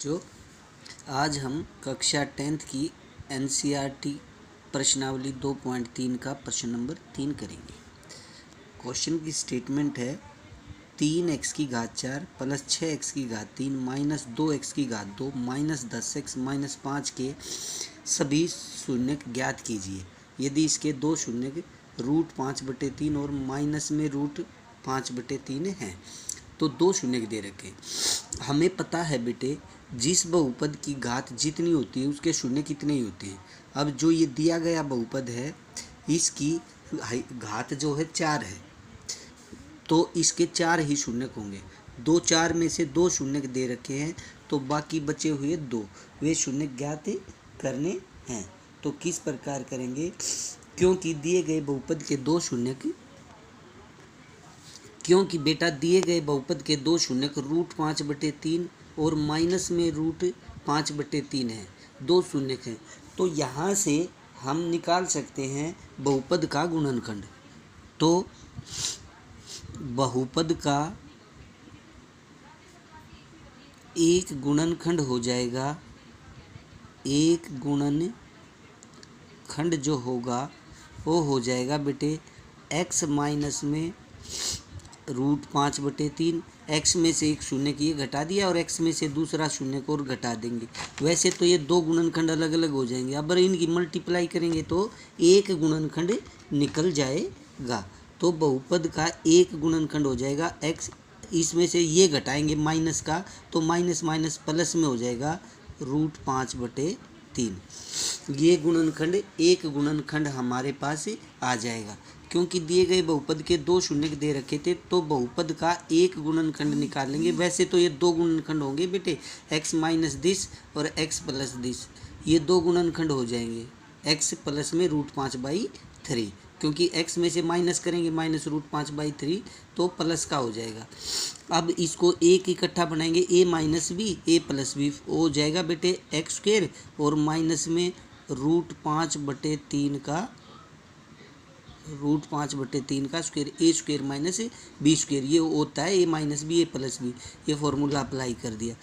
बच्चों, आज हम कक्षा 10th की एनसीईआरटी प्रश्नावली 2.3 का प्रश्न नंबर 3 करेंगे। क्वेश्चन की स्टेटमेंट है 3x की घात 4 प्लस 6x की घात 3 माइनस 2x की घात 2 माइनस 10x माइनस 5 के सभी शून्यक ज्ञात कीजिए। यदि इसके दो शून्यक √5/3 और माइनस में √5/3 हैं तो दो शून्यक दे रखे। हमें पता है बेटे, जिस बहुपद की घात जितनी होती है उसके शून्य कितने ही होते हैं। अब जो ये दिया गया बहुपद है इसकी घात जो है 4 है, तो इसके 4 ही शून्यक होंगे। 4 में से 2 शून्यक दे रखे हैं, तो बाकी बचे हुए 2 वे शून्यक ज्ञात करने हैं। तो किस प्रकार करेंगे, क्योंकि दिए गए बहुपद के 2 शून्यक क्योंकि बेटा दिए गए बहुपद के 2 शून्यक √5/3 और माइनस में √5/3 है, 2 शून्यक हैं। तो यहाँ से हम निकाल सकते हैं बहुपद का गुणनखंड। तो बहुपद का एक गुणनखंड हो जाएगा, एक गुणनखंड जो होगा वो हो जाएगा बेटे x माइनस में √5/3। x में से एक शून्य की ये घटा दिया और x में से दूसरा शून्य को और घटा देंगे। वैसे तो ये 2 गुणनखंड अलग अलग हो जाएंगे, अब इनकी मल्टीप्लाई करेंगे तो एक गुणनखंड निकल जाएगा। तो बहुपद का एक गुणनखंड हो जाएगा x, इसमें से ये घटाएंगे माइनस का, तो माइनस माइनस प्लस में हो जाएगा √5/3। ये गुणनखंड एक गुणनखंड हमारे पास आ जाएगा। क्योंकि दिए गए बहुपद के 2 शून्यक दे रखे थे तो बहुपद का एक गुणनखंड निकालेंगे। वैसे तो ये 2 गुणनखंड होंगे बेटे, x माइनस दिस और x प्लस दिस, ये 2 गुणनखंड हो जाएंगे। x प्लस में √5/3, क्योंकि x में से माइनस करेंगे माइनस √5/3 तो प्लस का हो जाएगा। अब इसको एक इकट्ठा बनाएंगे, a minus B a plus B हो जाएगा बेटे x² और माइनस में √5/3 का स्क्वायर a² माइनस b², ये होता है a minus B a plus B. ये फॉर्मूला अप्लाई कर दिया।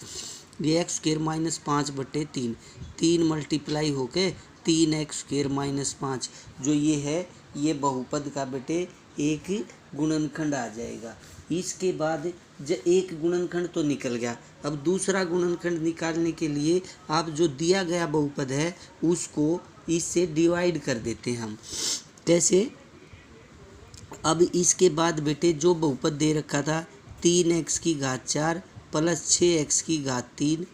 ये x² माइनस 5/3, 3 मल्टीप्लाई होके 3x² माइनस 5, जो ये है ये बहुपद का बेटे एक गुणनखंड आ जाएगा। इसके बाद जब एक गुणनखंड तो निकल गया, अब दूसरा गुणनखंड निकालने के लिए आप जो दिया गया बहुपद है उसको इससे डिवाइड कर देते हैं हम। कैसे, अब इसके बाद बेटे जो बहुपद दे रखा था 3x की घात 4 प्लस 6x की घात 3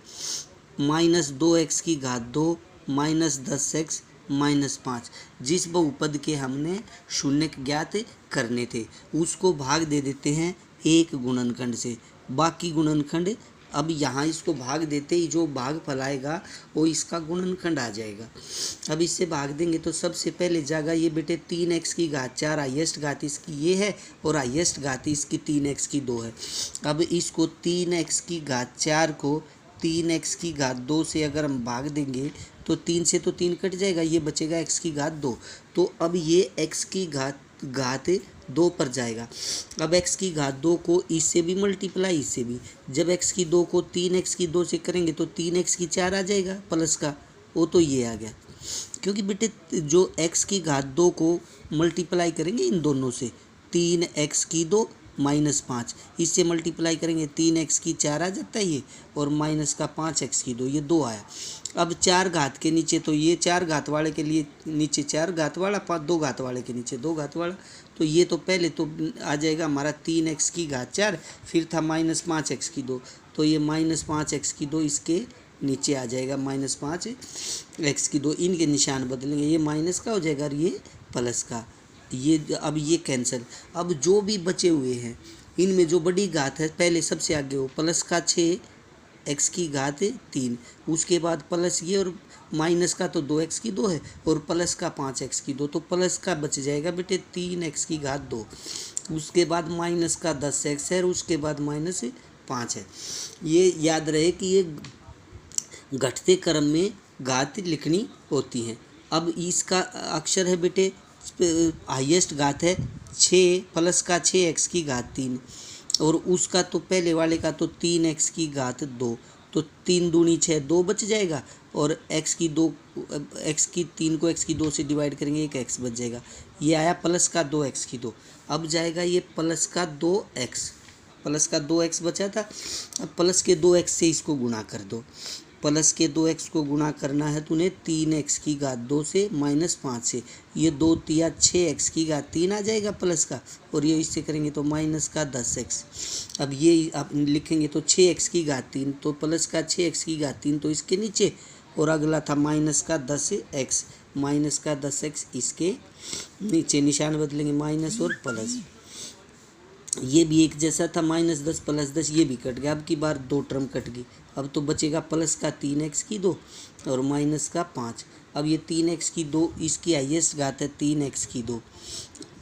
माइनस 2x की घात 2 माइनस 10x माइनस 5, जिस बहुपद के हमने शून्यक ज्ञात करने थे उसको भाग दे देते हैं एक गुणनखंड से। बाकी गुणनखंड अब यहाँ इसको भाग देते ही जो भाग फैलाएगा वो इसका गुणनखंड आ जाएगा। अब इससे भाग देंगे तो सबसे पहले जाएगा ये बेटे 3x की घात 4, हाईएस्ट घात इसकी ये है और हाईएस्ट घात इसकी 3x की 2 है। अब इसको 3x की घात 4 को 3x की घात 2 से अगर हम भाग देंगे तो 3 से तो 3 कट जाएगा, ये बचेगा x की घात 2। तो अब ये x की घात 2 पर जाएगा। अब x की घात 2 को इससे भी मल्टीप्लाई इससे भी, जब x की 2 को 3x की 2 से करेंगे तो 3x की 4 आ जाएगा प्लस का, वो तो ये आ गया। क्योंकि बेटे जो x की घात 2 को मल्टीप्लाई करेंगे इन दोनों से, 3x की 2 माइनस 5, इससे मल्टीप्लाई करेंगे 3x की 4 आ जाता है ये, और माइनस का 5x की 2, ये 2 आया। अब 4 घात के नीचे तो ये 4 घात वाले के लिए नीचे 4 घात वाला, 2 घात वाले के नीचे 2 घात वाला, तो ये तो पहले तो आ जाएगा हमारा 3x की घात 4, फिर था माइनस 5x की 2, तो ये माइनस 5x की 2 इसके नीचे आ जाएगा, माइनस 5x की 2, इनके निशान बदलेंगे, ये माइनस का हो जाएगा और ये प्लस का। ये अब ये कैंसिल। अब जो भी बचे हुए हैं इनमें जो बड़ी घात है पहले सबसे आगे हो प्लस का 6x की घात 3, उसके बाद प्लस ये और माइनस का तो 2x की 2 है और प्लस का 5x की 2, तो प्लस का बच जाएगा बेटे 3x की घात 2, उसके बाद माइनस का 10x है और उसके बाद माइनस 5 है। ये याद रहे कि ये घटते क्रम में घात लिखनी होती हैं। अब इसका अक्षर है बेटे, हाईएस्ट घात है 6 प्लस का 6x की घात 3 और उसका तो पहले वाले का तो 3x की घात 2, तो 3 दूनी 6 2 बच जाएगा, और x की 3 को x की 2 से डिवाइड करेंगे, एक x बच जाएगा। ये आया प्लस का 2x की 2। अब जाएगा ये प्लस का 2x बचा था। अब प्लस के 2x से इसको गुणा कर दो। प्लस के 2x को गुणा करना है तूने 3x की घात 2 से माइनस 5 से, ये 2 तिया 6x की घात 3 आ जाएगा प्लस का, और ये इससे करेंगे तो माइनस का 10x। अब ये आप लिखेंगे तो 6x की घात 3, तो प्लस का 6x की घात 3 तो इसके नीचे, और अगला था माइनस का 10x, माइनस का 10x इसके नीचे, निशान बदलेंगे माइनस और प्लस। ये भी एक जैसा था, -10 + 10, ये भी कट गया। अब की बार 2 टर्म कट गई। अब तो बचेगा प्लस का 3x की 2 और माइनस का 5। अब ये 3x की 2 इसकी हाईएस्ट घात है 3x की 2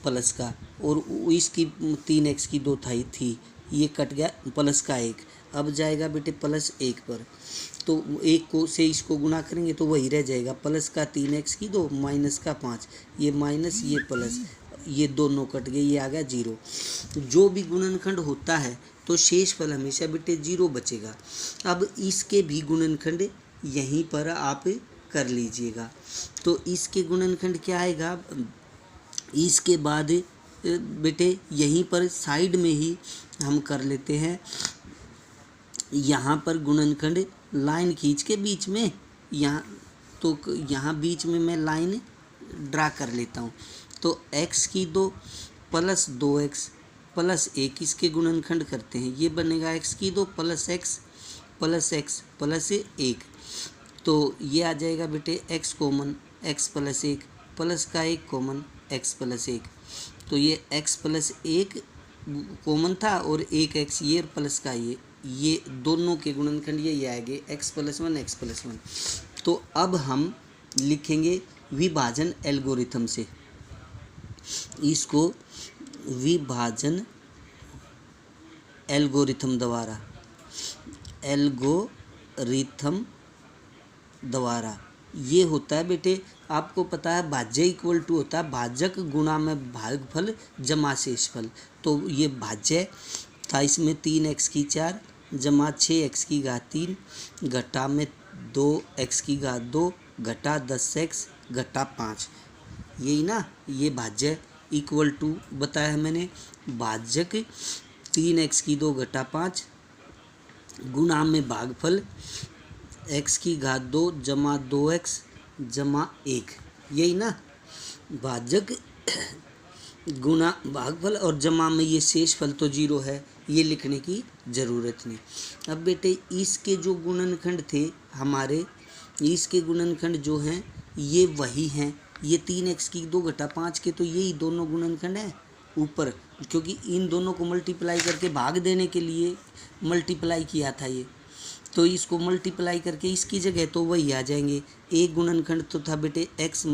प्लस का, और इसकी 3x की 2 थी, ये कट गया प्लस का 1। अब जाएगा बेटे प्लस 1 पर, तो 1 को से इसको गुणा करेंगे तो वही रह जाएगा, प्लस का 3x की 2 माइनस का 5, ये माइनस ये प्लस, ये दोनों कट गए, ये आ गया 0। जो भी गुणनखंड होता है तो शेषफल हमेशा बेटे 0 बचेगा। अब इसके भी गुणनखंड यहीं पर आप कर लीजिएगा। तो इसके गुणनखंड क्या आएगा, इसके बाद बेटे यहीं पर साइड में ही हम कर लेते हैं, यहाँ पर गुणनखंड लाइन खींच के बीच में, यहाँ तो यहाँ बीच में मैं लाइन ड्रा कर लेता हूँ। तो x की 2 प्लस 2x प्लस 1 इसके गुणनखंड करते हैं, ये बनेगा x की 2 प्लस x प्लस 1। तो ये आ जाएगा बेटे x common, x plus 1 plus का 1 कॉमन, x प्लस 1। तो ये x प्लस 1 कॉमन था, और 1x ये प्लस का ये दोनों के गुणनखंड ये आएंगे x प्लस 1। तो अब हम लिखेंगे विभाजन एल्गोरिथम से, इसको विभाजन एल्गोरिथम द्वारा ये होता है बेटे, आपको पता है भाज्य इक्वल टू होता है भाजक गुणा में भागफल जमा शेषफल। तो ये भाज्य था, इसमें 3x की 4 जमा 6x की घात 3 घटा में 2x की घात 2 घटा 10x घटा 5, यही ना, ये भाज्य इक्वल टू बताया है मैंने, भाजक 3x की 2 घटा 5 गुणा में भागफल x की घात 2 जमा 2x जमा 1, यही ना, भाजक गुणा भागफल और जमा में ये शेषफल तो 0 है, ये लिखने की ज़रूरत नहीं। अब बेटे इसके जो गुणनखंड थे हमारे, इसके गुणनखंड जो हैं ये वही हैं, ये 3x की 2 घटा 5 के तो यही दोनों गुणनखंड हैं ऊपर, क्योंकि इन दोनों को मल्टीप्लाई करके भाग देने के लिए मल्टीप्लाई किया था ये, तो इसको मल्टीप्लाई करके इसकी जगह तो वही आ जाएंगे। एक गुणनखंड तो था बेटे x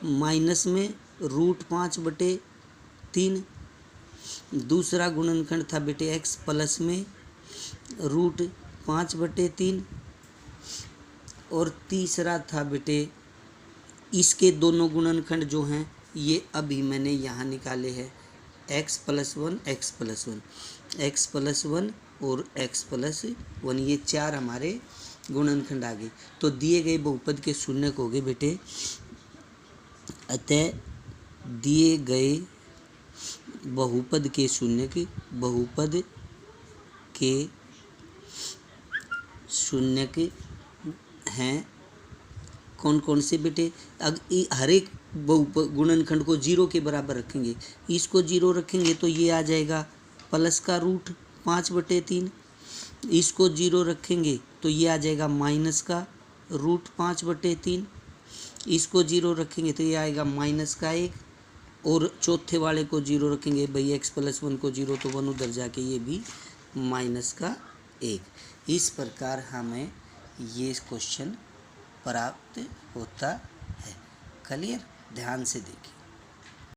माइनस में √5/3, दूसरा गुणनखंड था बेटे x प्लस में √5/3, और तीसरा था बेटे इसके दोनों गुणनखंड जो हैं ये अभी मैंने यहाँ निकाले हैं, x प्लस 1 और x प्लस 1, ये 4 हमारे गुणनखंड आ गए। तो दिए गए बहुपद के शून्यक हो गए बेटे, अतः दिए गए बहुपद के शून्यक हैं कौन कौन से बेटे, हर एक गुणनखंड को 0 के बराबर रखेंगे, इसको 0 रखेंगे तो ये आ जाएगा प्लस का √5/3, इसको 0 रखेंगे तो ये आ जाएगा माइनस का √5/3, इसको 0 रखेंगे तो ये आएगा माइनस का 1, और चौथे वाले को 0 रखेंगे भाई x प्लस 1 को 0 तो 1 उधर जाके ये भी माइनस का 1। इस प्रकार हमें ये क्वेश्चन प्राप्त होता है। क्लियर, ध्यान से देखिए।